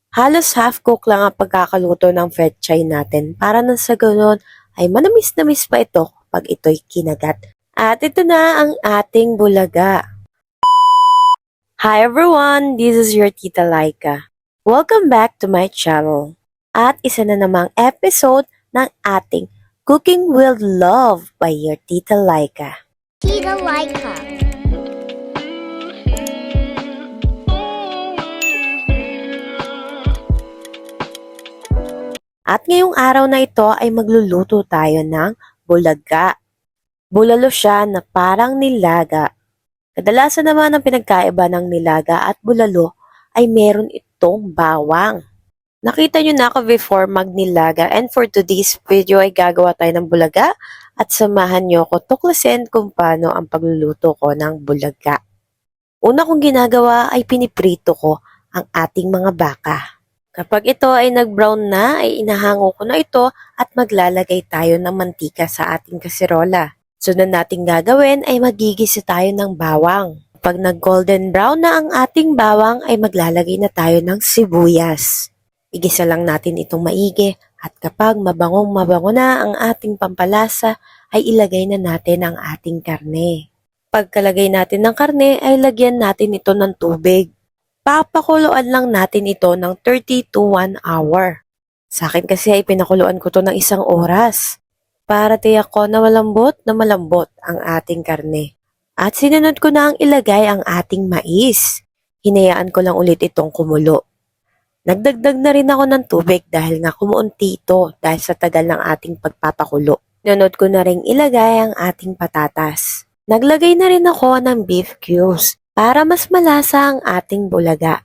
Halos half-cook lang ang pagkakaluto ng fetchay natin para nang sa ganun ay manamis na miss pa ito pag ito'y kinagat. At ito na ang ating bulaga. Hi everyone! This is your Tita Laika. Welcome back to my channel. At isa na namang episode ng ating Cooking with Love by your Tita Laika. Tita Laika. At ngayong araw na ito ay magluluto tayo ng bulaga. Bulalo siya na parang nilaga. Kadalasan naman ang pinagkaiba ng nilaga at bulalo ay meron itong bawang. Nakita nyo na ako before magnilaga and for today's video ay gagawa tayo ng bulaga at samahan nyo ko tuklasin kung paano ang pagluluto ko ng bulaga. Una kong ginagawa ay piniprito ko ang ating mga baka. Kapag ito ay nag-brown na, ay inahango ko na ito at maglalagay tayo ng mantika sa ating kaserola. Sunod nating gagawin ay magigisa tayo ng bawang. Kapag nag-golden brown na ang ating bawang, ay maglalagay na tayo ng sibuyas. Igisa lang natin itong maigi at kapag mabangong mabango na ang ating pampalasa, ay ilagay na natin ang ating karne. Pagkalagay natin ng karne, ay lagyan natin ito ng tubig. Papakuluan lang natin ito ng 30 to 1 hour. Sa akin kasi ay pinakuluan ko to ng 1 oras. Para tiyak ko na malambot ang ating karne. At sinunod ko na ang ilagay ang ating mais. Hinayaan ko lang ulit itong kumulo. Nagdagdag na rin ako ng tubig dahil nga kumuunti ito dahil sa tagal ng ating pagpapakulo. Sinunod ko na rin ilagay ang ating patatas. Naglagay na rin ako ng beef cubes para mas malasa ang ating bulaga.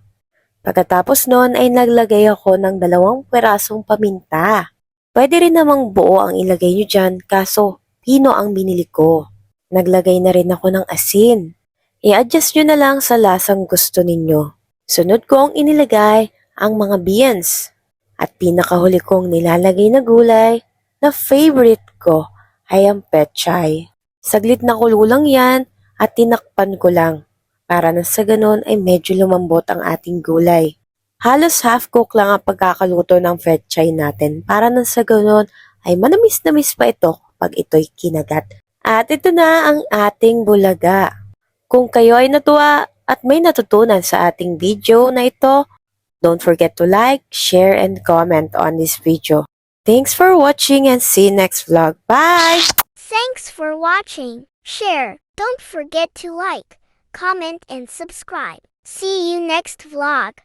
Pagkatapos nun ay naglagay ako ng 2 perasong paminta. Pwede rin namang buo ang ilagay nyo dyan kaso pino ang binili ko. Naglagay na rin ako ng asin. I-adjust nyo na lang sa lasang gusto ninyo. Sunod kong inilagay ang mga beans. At pinakahuli kong nilalagay na gulay na favorite ko ay ang pechay. Saglit na kulo lang yan at tinakpan ko lang. Para na sa ganun ay medyo lumambot ang ating gulay. Halos half-cook lang ang pagkakaluto ng fetchay natin para na sa ganun ay manamis na miss pa ito pag ito'y kinagat. At ito na ang ating bulaga. Kung kayo ay natuwa at may natutunan sa ating video na ito, don't forget to like, share, and comment on this video. Thanks for watching and see you next vlog. Bye! Thanks for watching. Share. Don't forget to like, comment, and subscribe. See you next vlog.